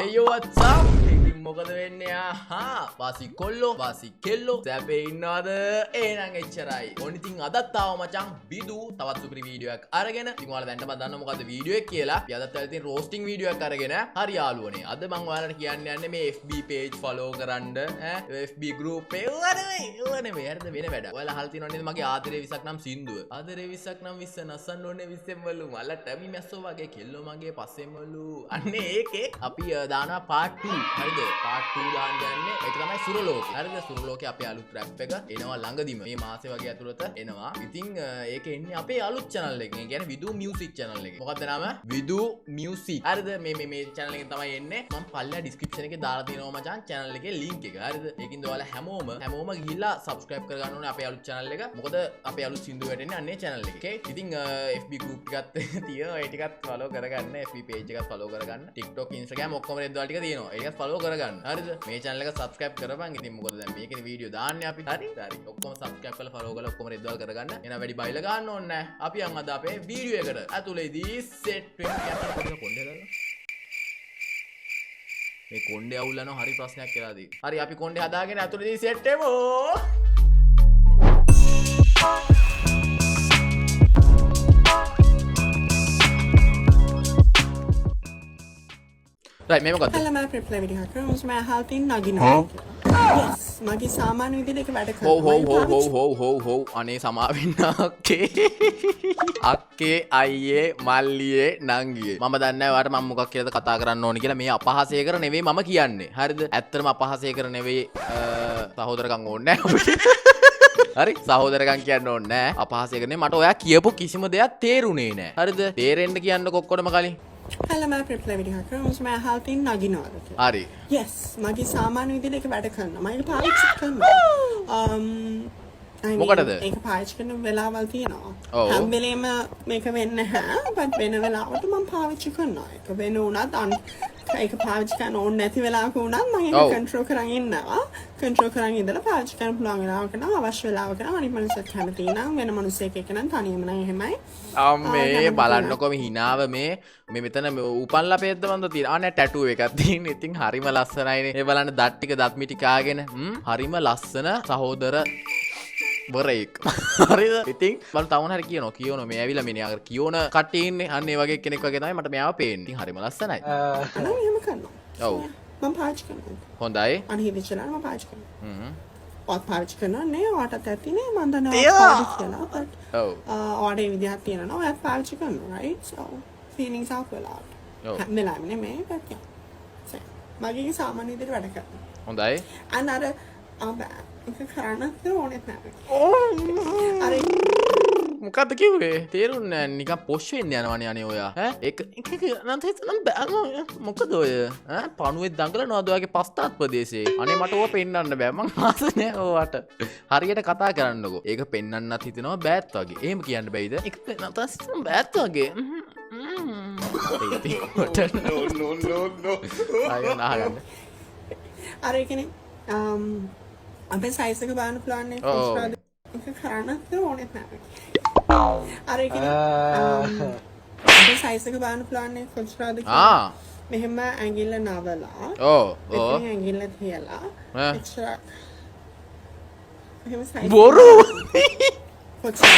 Hey yo, what's up? ඉතින් මොකද වෙන්නේ වාසි කොල්ලෝ වාසි කෙල්ලෝ සැපේ ඉන්නවද එහෙනම් එච්චරයි. ඕන ඉතින් අදත් ආව මචං බිදු තවත් සුපිරි වීඩියෝ එකක් අරගෙන. ඉතින් ඔයාලා දැන් තමයි දන්නව මොකද්ද වීඩියෝ එක කියලා. අපි අදත් ඇවිත් ඉතින් රෝස්ටිං වීඩියෝ එකක් අරගෙන හරි යාළුවනේ. අද මම ඔයාලට කියන්න යන්නේ මේ FB page follow කරන්න FB group එක නෙමෙයි හරිද වෙන වැඩ. ඔයාලා අහලා තියෙනව නේද මගේ ආදරේ 20ක් නම් සින්දුව. ආදරේ 20ක් නම් 20 නස්සන්න ඕනේ 20න් වලු මලට මි මැස්සෝ වගේ කෙල්ලෝ මගේ පස්සෙන් වලු. අන්නේ ඒකේ අපි දානවා part 2 හරිද? part 2 දාන්න යන්නේ ඒක තමයි සුරලෝකේ. හරිද? සුරලෝකේ අපේ අලුත් රැප් එක එනවා ළඟදිම. මේ මාසේ වගේ ඇතුළත එනවා. ඉතින් ඒකේ එන්නේ අපේ අලුත් channel එකේ. ඒ කියන්නේ විදු music channel එකේ. මොකක්ද නම? විදු music. හරිද? මේ channel එකෙන් තමයි එන්නේ. මම පල්ලා description එකේ දාලා තියෙනවා මචං channel එකේ link එක. හරිද? ඒකින්ද ඔයාලා හැමෝම ගිහිල්ලා subscribe කරගන්න ඕනේ අපේ අලුත් channel එක. මොකද අපේ අලුත් සින්දු වැටෙන්නේ අන්නේ channel එකේ. Okay? ඉතින් FB group එකත් තියෙනවා. ඒ ටිකත් follow කරගන්න. FB page එකත් follow කරගන්න. TikTok Instagram ඔක්කොම රෙද්දවල ටික තියෙනවා. ඒකත් follow කරගන්න. හරිද? මේ channel එක subscribe කරපන්. ඉතින් මොකද දැන් මේකේ වීඩියෝ දාන්නේ අපි. හරි? ඔක්කොම subscribe කරලා follow කරලා ඔක්කොම රෙද්දවල කරගන්න. එන වැඩි බයිල ගන්න ඕනේ නැහැ. අපි යන් අද අපේ වීඩියෝ එකට. ඇතුළේදී set වෙන කැමරා කොණ්ඩේ දාලා. මේ කොණ්ඩේ අවුල්ලනවා හරි ප්‍රශ්නයක් කියලා දී. හරි අපි කොණ්ඩේ හදාගෙන ඇතුළේදී set වෙමු. right මේ මොකද්ද? Hello my people video hacker මම අහලා තියෙන නගිනවා. Yes මගේ සාමාන්‍ය විදිහට ඒක වැඩ කරනවා. හෝ අනේ සමාවෙන්න අක්කේ අයියේ මල්ලියේ නංගියේ මම දන්නේ නැහැ ඔයාලට මම මොකක් කියලාද කතා කරන්න ඕනේ කියලා. මේ අපහාසය කර නෙවෙයි මම කියන්නේ. හරිද? ඇත්තටම අපහාසය කර නෙවෙයි සහෝදරකම් ඕනේ නැහැ. හරි සහෝදරකම් කියන්න ඕනේ නැහැ. අපහාසය කරන්නේ මට ඔයා කියපු කිසිම දෙයක් තේරුනේ නැහැ. හරිද? තේරෙන්න කියන්න කොක්කොඩම කලින් Hello my people video hacker මම අහලා තියෙන නගිනවා. හරි. Yes මගේ සාමාන්‍ය විදිහට ඒක වැඩ කරනවා. මම ඒක පාවිච්චි කරනවා. මොකටද? ඒක පාවිච්චි කරන වෙලාවල් තියෙනවා. හැම වෙලේම මේක වෙන්නේ නැහැ. but වෙන වෙලාවට මම පාවිච්චි කරනවා. ඒක වෙන උනත් ඒක පාවිච්චි කරන්න ඕනේ නැති වෙලාවක උනත් මම ඒක කන්ට්‍රෝල් කරන් ඉන්නවා. කන්ට්‍රෝල් කරන් ඉඳලා පාවිච්චි කරන්න පුළුවන් වෙලාවක නම් අවශ්‍ය වෙලාවක නම් අනිත් මනුස්සයෙක් කැමති නම් වෙන මනුස්සයෙක් එක්ක නම් තනියම නම් එහෙමයි. අම්මේ බලන්නකො මේ හිනාව මේ මෙතන උපන්ලා පෙද්ද මන්ද තියෙන. ආ නෑ ටැටූ එකක් තියෙන. ඉතින් හරිම ලස්සනයිනේ. ඒ බලන්න දත් ටික දත් මිටි කාගෙන හරිම ලස්සන සහෝදර බරේක්. හරිද? ඉතින් මම තවම හරි කියනවා මේ ඇවිල්ලා මේ අර කියෝන කට්ටිය ඉන්නේ. අන්න ඒ වගේ කෙනෙක් වගේ තමයි මට මෙයාව පේන්නේ. ඉතින් හරිම ලස්සනයි. අනේ එහෙම කරනවා. ඔව්. මම පාවිච්චි කරනවා. හොඳයි. අනේ ඉතින් මම පාවිච්චි කරනවා. ඔත් පාවිච්චි කරනවා නේ ඔයාටත් ඇතිනේ මම දන්නවා පාවිච්චි කරනවා. but ඔව්. ඔයාලේ විදිහක් තියෙනවා. ඔයාත් පාවිච්චි කරනවා right? so feelings out වෙලා. ඔව්. මෙලම නෙමෙයි but yeah. so මගේ සාමාන්‍ය විදිහට වැඩ කරනවා. හොඳයි. අර ඒක කරන්නත් ඕනෙත් නැහැ. අර මොකද්ද කිව්වේ? තේරුන්නේ නැහැ. නිකන් පොෂ් වෙන්න යනවනේ අනේ ඔයා. ඈ ඒක නම් හිතනම් බෑ මොකද ඔය? ඈ පණුවේ දඟලනවාද ඔයාගේ පස්තාත් ප්‍රදේශේ? අනේ මට ඕවා පෙන්වන්න බෑ. මං ආස නෑ ඕවට. හරියට කතා කරන්නකෝ. ඒක පෙන්වන්නත් හිතෙනවා බෑත් වගේ. එහෙම කියන්න බෑයිද? ඒක නැතත් බෑත් වගේ. no. අය නහගන්න. අර ඒකනේ අපේ සයිස් එක බලන්න පුළුවන් නේ කොස්ට්‍රාද ඒක කරන්නත් ඕනෙත් නැහැ. අර ඒකනේ අපේ සයිස් එක බලන්න පුළුවන් නේ කොස්ට්‍රාද මෙහෙම ඇඟිල්ල නවලා මෙතන ඇඟිල්ල තියලා එක්ස්ට්‍රා මෙහෙම සයිස් බොරු කොච්චර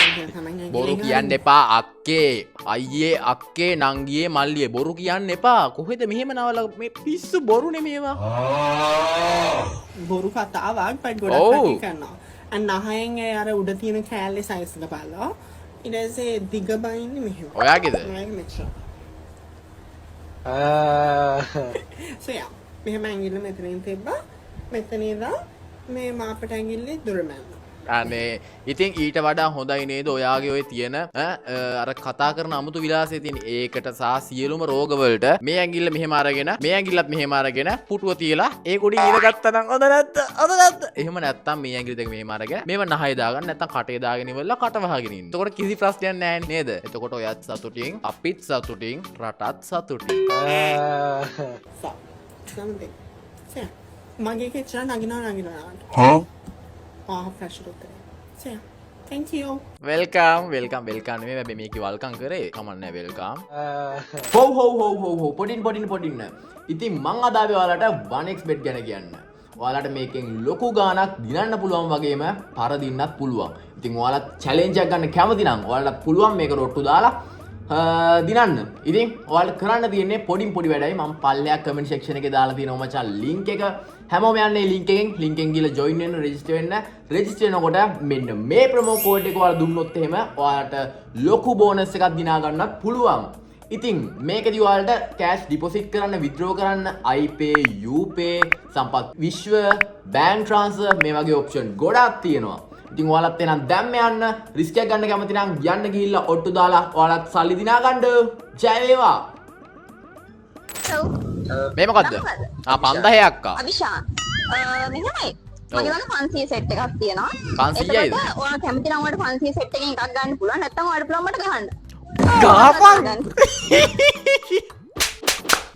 බොරු කියන්න එපා අක්කේ අයියේ අක්කේ නංගියේ මල්ලියේ බොරු කියන්න එපා. කොහෙද මෙහෙම නවලා මේ පිස්සු බොරුනේ මේවා. බොරු කතාවක් පයි ගොඩක් කටි කරනවා. අන්න නහයෙන් අර උඩ තියෙන කෑල්ලේ සයිස් එක බලලා ඊට පස්සේ දිග බයින්නේ මෙහෙම. ඔයාගේද? මගේ මෙච්චර. so yeah මෙහෙම ඇඟිල්ල මෙතනින් තිබ්බා. මෙතන ඉඳලා මේ මාපට ඇඟිල්ලේ දුරමැන්න. අනේ ඉතින් ඊට වඩා හොඳයි නේද ඔයාගේ ඔය තියෙන අර කතා කරන අමුතු විලාසයේ තියෙන ඒකට සහ සියලුම රෝගවලට මේ ඇඟිල්ල මෙහෙම අරගෙන මේ ඇඟිල්ලත් මෙහෙම අරගෙන පුටුව තියලා ඒ උඩින් ඉර ගත්තා නම් හොඳ නැද්ද? හොඳ නැද්ද? එහෙම නැත්තම් මේ ඇඟිලි දෙක මෙහෙම අරගෙන මේව නහය දාගන්න නැත්තම් කටේ දාගෙන ඉවරලා කට වහගෙන ඉන්න. එතකොට කිසි ප්‍රශ්නයක් නැහැ නේද? එතකොට ඔයත් සතුටින් අපිත් සතුටින් රටත් සතුටින්. මගේ කෙච්චර නගිනවා. හා? ප්‍රශ්න උත්තරේ. thank you වෙල්කම් නෙමෙයි හැබැයි මේකේ වල්කම් කරේ කමන්නේ වෙල්කම් හෝ පොඩින් ඉතින් මං අද ආවේ ඔයාලට 1xbet ගැන කියන්න. ඔයාලට මේකෙන් ලොකු ගාණක් දිනන්න පුළුවන් වගේම පරදින්නත් පුළුවන්. ඉතින් ඔයාලා චැලෙන්ජ් එකක් ගන්න කැමති නම් ඔයාලට පුළුවන් මේක රොට්ටු දාලා දිනන්න. ඉතින් ඔයාලට කරන්න තියෙන්නේ පොඩි වැඩයි. මම පල්ලෙයක් කමෙන්ට් සෙක්ෂන් එකේ දාලා තියෙනවා මචං ලින්ක් එක. හැමෝම යන්නේ ලින්ක් එකෙන් ගිහලා ජොයින් වෙන්න රෙජිස්ටර් වෙන්න. රෙජිස්ටර් වෙනකොට මෙන්න මේ ප්‍රොමෝ කෝඩ් එක ඔයාලා දුන්නොත් එහෙම ඔයාලට ලොකු බෝනස් එකක් දිනා ගන්නත් පුළුවන්. ඉතින් මේකදී ඔයාලට කෑෂ් ඩිපොසිට් කරන්න විත්ඩ්‍රෝ කරන්න iPay, UPay, සම්පත් විශ්ව, බෑන්ක් ට්‍රාන්ස්ෆර් මේ වගේ ඔප්ෂන් ගොඩක් තියෙනවා. ඉතින් ඔයාලත් එහෙනම් දැම්ම යන්න රිස්ක් එකක් ගන්න කැමති නම් යන්න ගිහිල්ලා ඔට්ටු දාලා ඔයාලත් සල්ලි දිනා ගන්න. ජය වේවා. මේ මොකද්ද? 5000ක් අක්කා. අවිෂා මෙහෙමයි. මගේ ළඟ 500 සෙට් එකක් තියෙනවා. 500යිද? ඔයා කැමති නම් ඔයාලට 500 සෙට් එකෙන් එකක් ගන්න පුළුවන්. නැත්නම් ඔයාලට පුළුවන් මට ගහන්න.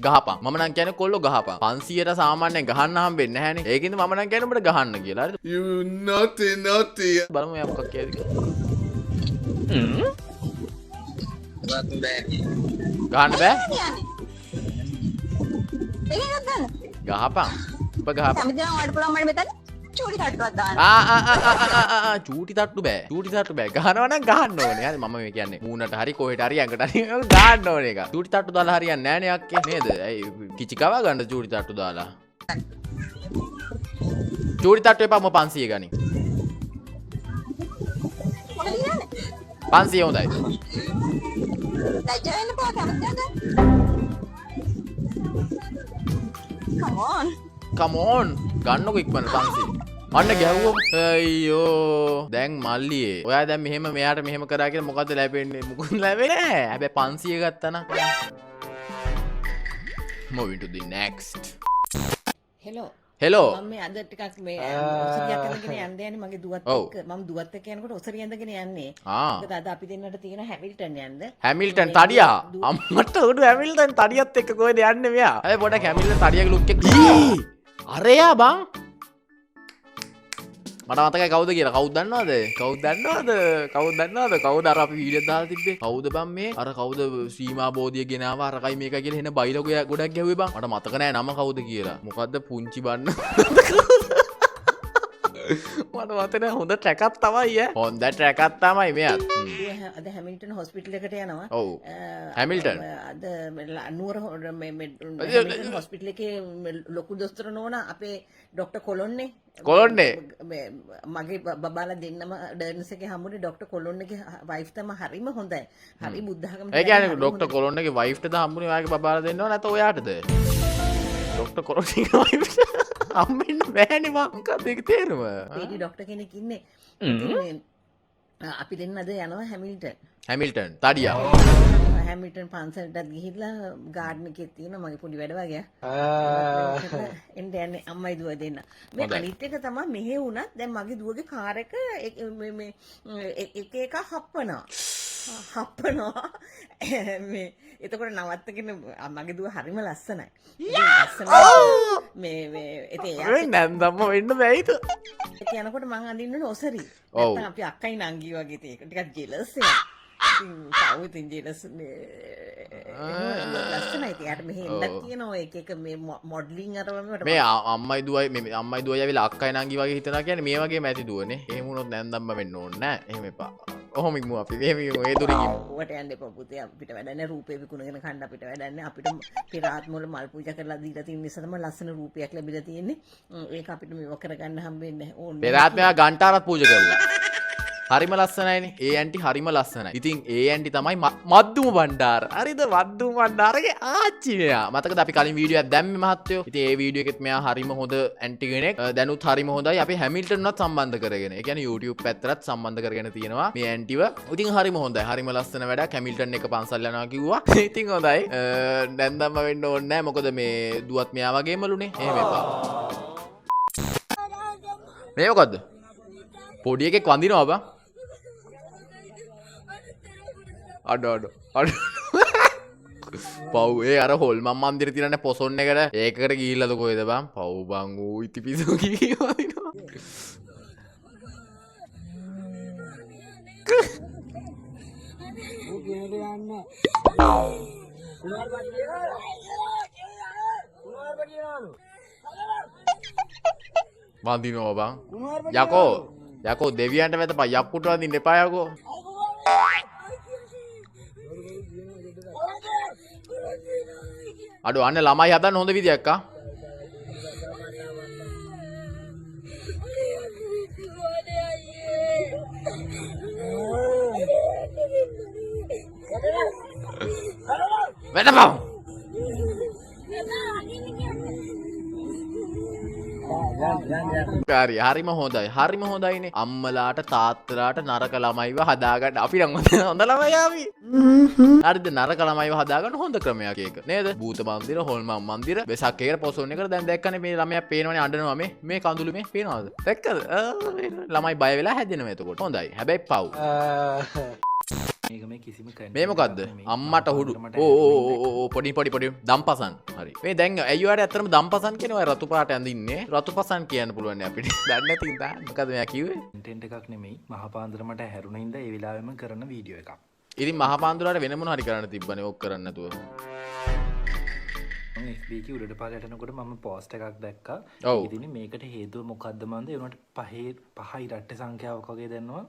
ගහපන් මම නම් කියන්නේ කොල්ලෝ ගහපන් 500ට සාමාන්‍යයෙන් ගහන්න හම්බෙන්නේ නැහැනේ ඒකින්ද මම නම් කියන්නේ උඹට ගහන්න කියලා හරිද you naughty බලමු එයා මොකක් කියයිද ගහන්න බෑ ඒකක් ගන්න ගහපන් උඹ ගහපන් කැමති නම් ඔයාලට පුළුවන් මට මෙතන චූටි තට්ටුවක් දාන්න චූටි තට්ටු බෑ ගහනවා නම් ගහන්න ඕනේ හරි මම මේ කියන්නේ මූණට හරි කොහෙට හරි ඇඟට හරි ගහන්න ඕනේ එක චූටි තට්ටු දාලා හරියන්නේ නැහැ නේ අක්කේ නේද ඇයි කිචිකව ගන්න චූටි තට්ටු දාලා චූටි තට්ටු එපා මම 500 ගනි 500 හොඳයි ලැජ්ජා වෙන්න බෑ කැමතිද come on ගන්නකො ඉක්මනට 500 අන්න ගැහුවෝ අයියෝ දැන් මල්ලියේ ඔයා දැන් මෙහෙම මෙයාට මෙහෙම කරා කියලා මොකද්ද ලැබෙන්නේ මොකුත් ලැබෙන්නේ නැහැ හැබැයි 500 ගත්තා නම් moving to the next hello මම මේ අද ටිකක් මේ ඔසරියක් අඳගෙන යන්න යන්නේ මගේ දුවත් එක්ක මම දුවත් එක්ක යනකොට ඔසරිය අඳගෙන යන්නේ මොකද අද අපි දෙන්නට තියෙන හැමිල්ටන් යන්න හැමිල්ටන් තඩියා අම්මට උඩු හැමිල්ටන් තඩියත් එක්ක කොහෙද යන්නේ මෙයා හැබැයි පොඩක් හැමිල්ටන් තඩියගේ ලුක් එක අරයා බං මට මතකයි කවුද කියලා කවුද දන්නවද කවුද අර අපි වීඩියෝ දාලා තිබ්බේ කවුද බං මේ අර කවුද සීමා බෝධිය ගෙනාවා අරකයි මේකයි කියලා එන බයිලා ගොඩක් ගැහුවේ බං මට මතක නෑ නම කවුද කියලා මොකද්ද පුංචි බන්න මට මතක නෑ හොඳ ට්‍රැක් එකක් තමයි හොඳ ට්‍රැක් එකක් තමයි මෙයාත් අද හැමිල්ටන් හොස්පිටල් එකට යනවා ඔව් හැමිල්ටන් අද නුවර හැමිල්ටන් හොස්පිටල් එකේ ලොකු දොස්තර නෝනා අපේ ඩොක්ටර් කොලොන්නේ මගේ බබාලා දෙන්නම ඩර්න්ස් එකේ හම්බුනේ ඩොක්ටර් කොලොන්නේගේ වයිෆ් තමයි හරිම හොඳයි. හරි බුද්ධඝම. ඒ කියන්නේ ඩොක්ටර් කොලොන්නේගේ වයිෆ්ට ද හම්බුනේ ඔයාගේ බබාලා දෙන්නව නැත්නම් ඔයාටද? ඩොක්ටර් කොලොන්නේගේ වයිෆ් අම්මෙන්න බෑනේ මං මොකක්ද ඒක තේරුම? පීඩි ඩොක්ටර් කෙනෙක් ඉන්නේ. අපි දෙන්න අද යනවා හැමිල්ටන් තඩියා. හැමිල්ටන් පන්සලටත් ගිහිල්ලා ගාඩන් එකේ තියෙන මගේ පොඩි වැඩ වගේ එන්න යන්නේ අම්මයි දුව දෙන්න මේ අනිත් එක තමයි මෙහෙ වුණත් දැන් මගේ දුවගේ කාර් එක මේ එක හප්පනවා මේ එතකොට නවත්තගෙන මගේ දුව හරිම ලස්සනයි මේ ඉතින් නැන්දම්ම වෙන්න බැයිද ඒක යනකොට මං අඳින්න ඔසරි නැත්නම් අපි අක්කයි නංගි වගේ ඒක ටිකක් ජෙලස් එකක් කවුද ජෙලස් ලස්සනයි එයාට මෙහෙ එන්නත් තියෙනවා එක මේ මොඩලින් අරවම මේ අම්මයි දුවයි ඇවිල්ලා අක්කයි නංගි වගේ හිතනවා කියන්නේ මේ වගේම ඇති දුවනේ එහෙම වුණොත් නැන්දම්ම වෙන්න ඕනේ නෑ එහෙම එපා ඔහොම ඉමු අපි එහෙම ඒ දුරින් ඉමු ඔකට යන්න එපා පුතේ අපිට වැඩන්නේ රූපේ විකුණගෙන කන්න අපිට වැඩන්නේ අපිට පෙරාත්ම වල මල් පූජා කරලා දීලා තියෙන නිසා තමයි ලස්සන රූපයක් ලැබිලා තියෙන්නේ ඒක අපිට මේව කරගන්න හම්බෙන්නේ ඕනේ පෙරාත්මයා ගන්ටාරත් පූජා කරලා හරිම ලස්සනයිනේ ඒ ඇන්ටි හරිම ලස්සනයි ඉතින් ඒ ඇන්ටි තමයි මද්දුම බණ්ඩාර හරිද මද්දුම බණ්ඩාරගේ ආච්චි මෙයා මතකද අපි කලින් වීඩියෝ එකක් දැම්මේ මහත්තයෝ ඉතින් ඒ වීඩියෝ එකෙත් මෙයා හරිම හොඳ ඇන්ටි කෙනෙක් දැනුත් හරිම හොඳයි අපි හැමිල්ටන් උනත් සම්බන්ධ කරගෙන ඒ කියන්නේ YouTube පැත්තටත් සම්බන්ධ කරගෙන තියෙනවා මේ ඇන්ටිව ඉතින් හරිම හොඳයි හරිම ලස්සන වැඩක් හැමිල්ටන් එක පන්සල් යනවා කිව්වා ඉතින් හොඳයි දැන්දම්ම වෙන්න ඕනේ නැහැ මොකද මේ දුවත් මෙයා වගේමලුනේ එහෙම එපා මේ මොකද්ද පොඩි එකෙක් වඳිනවා බං අඩ පව් ඒ අර හොල්මන් මන්දිර තියන පොසොන් එකට ඒකට ගිහිල්ලද කොහෙද බං පව් බං ඌ ඉතිපිසෝ කිව්වා වඳිනවා බං යකෝ දෙවියන්ට වැදපන් යක්කුට වඳින්න එපා යකෝ අඩෝ අන්න ළමයි හදන්න හොඳ විදියක් ආ වැටපන් හරිම හොඳයිනේ අම්මලාට තාත්තලාට නරක ළමයිව හදාගන්න අපි නම් හොඳ ළමයි ආවි හරිද නරක ළමයිව හදාගන්න හොඳ ක්‍රමයක් ඒක නේද භූත මන්දිර හොල්මන් මන්දිර වෙසක් එකට පොසොන් එකට දැන් දැක්කනේ මේ ළමයා පේනවනේ අඬනවා මේ කඳුළු මේ පේනවද දැක්කද ළමයි බය වෙලා හැදෙනවා එතකොට හොඳයි හැබැයි පව් මේ මොකද්ද අම්මට හුඩු පොඩි දම්පසන් හරි මේ දැන් අයියාට ඇත්තටම දම්පසන් කියන ඔය රතු පාට ඇඳින්නේ රතු පසන් කියන්න පුළුවන් අපිට දන්නේ නැති ඉඳා මොකද මෙයා කිව්වේ කන්ටෙන්ට් එකක් නෙමෙයි මහපාන්දරමට හැරුණා ඉඳ ඒ වෙලාවෙම කරන වීඩියෝ එකක් ඉතින් මහපාන්දරට වෙන මොන හරි කරන්න තිබ්බනේ ඕක කරන්න නැතුව FB එකේ උඩට පහ ගැටෙනකොට මම පෝස්ට් එකක් දැක්කා. ඉතින් මේකට හේතුව මොකද්ද මන්ද? ඒ උනට පහයි ඉරට්ට සංඛ්‍යාවක් වගේ දැන්නවා.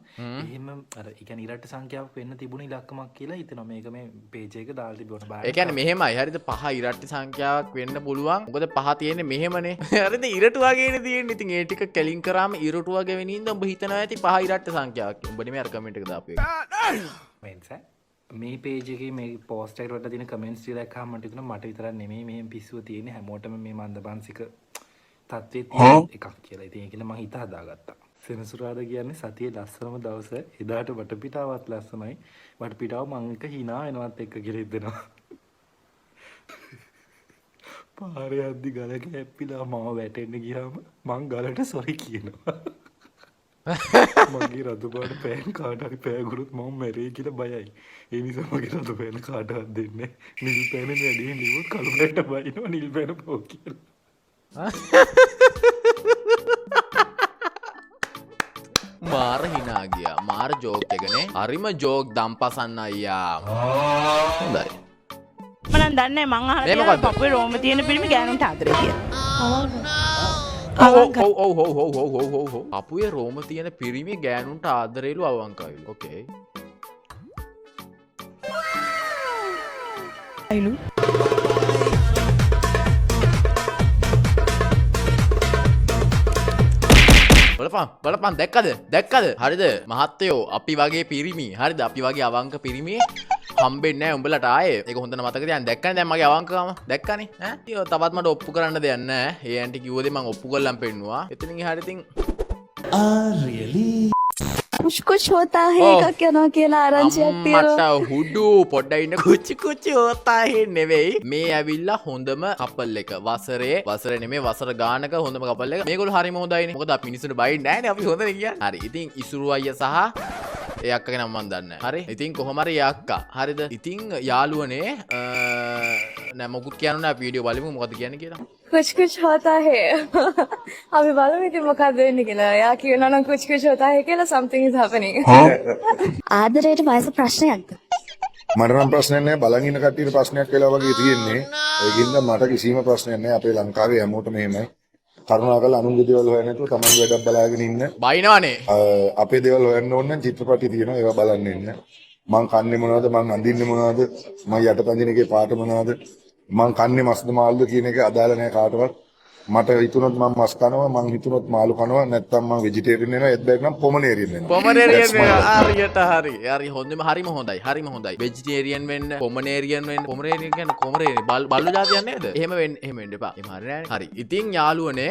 එහෙම අර ඒ කියන්නේ ඉරට්ට සංඛ්‍යාවක් වෙන්න තිබුණ ඉලක්කමක් කියලා හිතනවා. මේක මේ පේජ් එක දාලා තිබුණා. ඒ කියන්නේ මෙහෙමයි. හරිද? පහ ඉරට්ට සංඛ්‍යාවක් වෙන්න පුළුවන්. මොකද පහ තියෙන්නේ මෙහෙමනේ. හරිද? ඉරටු වගේනේ තියෙන්නේ. ඉතින් ඒ ටික කැලින් කරාම ඉරටු වගේ වෙනින්ද උඹ හිතනවා ඇති පහ ඉරට්ට සංඛ්‍යාවක්. උඹනේ මේ අර කමෙන්ට් එක දාපු එක. මෙන්ස මේ පේජ් එකේ මේ පෝස්ට් එකට වල තියෙන කමෙන්ට්ස් ටික දැක්කම මට හිතුණා මට විතරක් නෙමෙයි මේ පිස්සුව තියෙන්නේ හැමෝටම මේ මන්දබන්සික තත්ත්වයේ තියෙන එකක් කියලා. ඉතින් ඒකල මම හිත හදාගත්තා. සෙනසුරාදා කියන්නේ සතියේ ලස්සනම දවස. එදාට වටපිටාවත් ලස්සනයි. වටපිටාව මං එක hina වෙනවත් එක්ක කියලා හිතෙනවා. පාරේ යද්දි ගලක හැප්පිලා මාව වැටෙන්න ගියාම මං ගලට සොරි කියනවා. මගේ රතු පාට පෑන් කාට හරි පෑගුණොත් මම මැරෙයි කියලා බයයි. ඒ නිසා මගේ රතු පෑන් කාටවත් දෙන්නේ නැහැ. නිල් පෑනේ වැඩි නිවුත් කළු පෑන්ට බයිනවා නිල් පෑන පොව කියලා. මාර hina ගියා. මාර ජෝක් එකනේ. හරිම ජෝක් දම්පසන්න අයියා. හොඳයි. මම දන්නේ මං අහලා පපුවේ රෝම තියෙන පිළිමි ගෑනුන්ට ආදරේ කියලා. අපුයේ රෝම තියෙන පිරිමි ගෑනුන්ට ආදරේලු අවංකයිලු. ඕකේ. අයිලු. බලපන් දැක්කද? හරිද? මහත්තයෝ අපි වගේ පිරිමි. හරිද? අපි වගේ අවංක පිරිමි හම්බෙන්නේ නැහැ උඹලට ආයේ. ඒක හොඳට මතක තියාගන්න. දැක්කනේ දැන් මගේ අවංකකම. දැක්කනේ ඈ. ඉතින් තවත් මට ඔප්පු කරන්න දෙයක් නැහැ. ඒ ඇන්ටි කිව්වද මම ඔප්පු කරලම් පෙන්නුවා. එතනින් එහාට ඉතින් really कुछ होता है का කියනවා කියලා ආරංචියක් තියෙනවා. මට හුඩු පොඩ්ඩක් ඉන්න කුචි හොතා හේ නෙවෙයි. මේ ඇවිල්ලා හොඳම කපල් එක. වසරේ නෙමෙයි වසර ගානක හොඳම කපල් එක. මේගොල්ලෝ හරිම හොඳයිනේ. මොකද අපි මිනිස්සුන්ට බයින්නේ නැහැනේ. අපි හොඳනේ කියන්නේ. හරි. ඉතින් ඉසුරු අයියා සහ ඒ අක්කගේ නම මන් දන්නේ නැහැ. හරි. ඉතින් කොහොම හරි ඒ අක්කා. හරිද? ඉතින් යාළුවනේ නෑ මොකුත් කියන්න නෑ වීඩියෝ බලමු මොකද කියන්නේ කියලා. कुछ होता है අපි බලමු ඉතින් මොකක්ද වෙන්නේ කියලා. යා කියනවා නම් कुछ होता है කියලා something is happening. ආදරේට වයස ප්‍රශ්නයක්ද? මට නම් ප්‍රශ්නයක් නෑ. බලන් ඉන්න කට්ටියට ප්‍රශ්නයක් වෙලා වගේ තියෙන්නේ. ඒකින්ද මට කිසිම ප්‍රශ්නයක් නෑ. අපේ ලංකාවේ හැමෝටම එහෙමයි. කරුණාකරලා අනුන්ගේ දේවල් හොයන්නේ නැතුව තමන්ගේ වැඩක් බලාගෙන ඉන්න. බයිනවනේ. අපේ දේවල් හොයන්න ඕන නම් චිත්‍රපටි තියෙනවා ඒවා බලන්න ඉන්න. මං කන්නේ මොනවද? මං අඳින්නේ මොනවද? මං යටපඳින එකේ පාට මොනවද? මං කන්නේ මස්ද මාළුද කියන එක අදාළ නැහැ කාටවත්. මට හිතුනොත් මම මස් කනවා, මං හිතුනොත් මාළු කනවා, නැත්නම් මං වෙජිටේරියන් වෙනවා, එත් බැරි නම් පොමනේරියන් වෙනවා. පොමනේරියන් වෙනවා. හරියට හරි. හරි හොඳම හරිම හොඳයි. වෙජිටේරියන් වෙන්න, පොමනේරියන් වෙන්න. පොමනේරියන් කියන්නේ කොමරේනේ. බල්ලු જાතියක් නේද? එහෙම වෙන්න එපා. එහෙම හරි නෑනේ. හරි. ඉතින් යාළුවනේ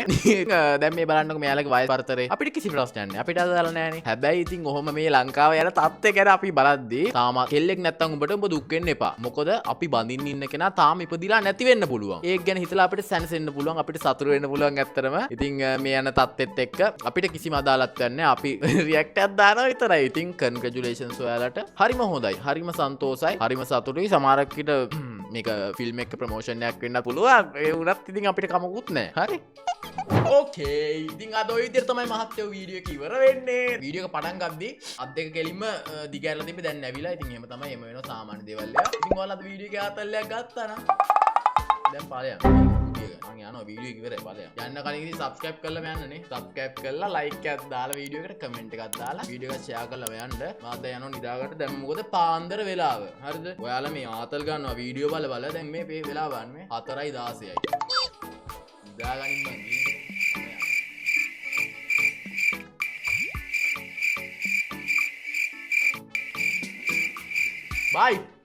දැන් මේ බලන්නකො මෙයාලගේ වයස පරතරේ. අපිට කිසි ප්‍රශ්නයක් නෑ. අපිට අදාළ නෑනේ. හැබැයි ඉතින් ඔහොම මේ ලංකාවේ යන තත්ත්වය ගැන අපි බලද්දී තාම කෙල්ලෙක් නැත්තම් උඹට උඹ දුක් වෙන්න එපා. මොකද අපි බඳින්න ඉන්න කෙනා තාම ඉපදිලා නැති වෙන්න පුළුවන්. ඒක ගැන හිතලා අපිට සැනසෙන්න පුළුවන්. අපිට සතුටු වෙන්න පුළුවන් ඇත්තටම. ඉතින් මේ යන තත්ත්වෙත් එක්ක අපිට කිසිම අදාළත්වයක් නැහැ. අපි රියැක්ට් එකක් දානවා විතරයි. ඉතින් කන්ග්‍රැචුලේෂන්ස් ඔයාලට. හරිම හොඳයි. හරිම සන්තෝසයි. හරිම සතුටුයි. සමහරක් විට මේක ෆිල්ම් එක ප්‍රමෝෂන් එකක් වෙන්න පුළුවන්. ඒ වුණත් ඉතින් අපිට කමකුත් නැහැ. හරි. ඕකේ ඉතින් අද ඔය විදිහට තමයි මහත්තයෝ වීඩියෝ එක ඉවර වෙන්නේ. වීඩියෝ එක පටන් ගද්දී අත් දෙක කෙලින්ම දිගහැරලා තිබ්බේ දැන් නැවිලා. ඉතින් එහෙම තමයි එම වෙනවා සාමාන්‍ය දේවල් එක. ඉතින් ඔයාලා අද වීඩියෝ එකේ ආතල්ලයක් ගත්තා නම් දැන් ඵලයන් මම යනවා වීඩියෝ එක ඉවරයි ඵලයන්. යන්න කලින් ඉතින් subscribe කරලා යන්නනේ. subscribe කරලා like එකක් දාලා වීඩියෝ එකට comment එකක් දාලා වීඩියෝ එක share කරලා යන්න. මම දැන් යනවා නිදාගන්න. දැන් මොකද පාන්දර වෙලාව. හරිද? ඔයාලා මේ ආතල් ගන්නවා වීඩියෝ බල දැන් මේ වෙලාව වන්නේ 4:16යි. නිදාගනින් මං Bye.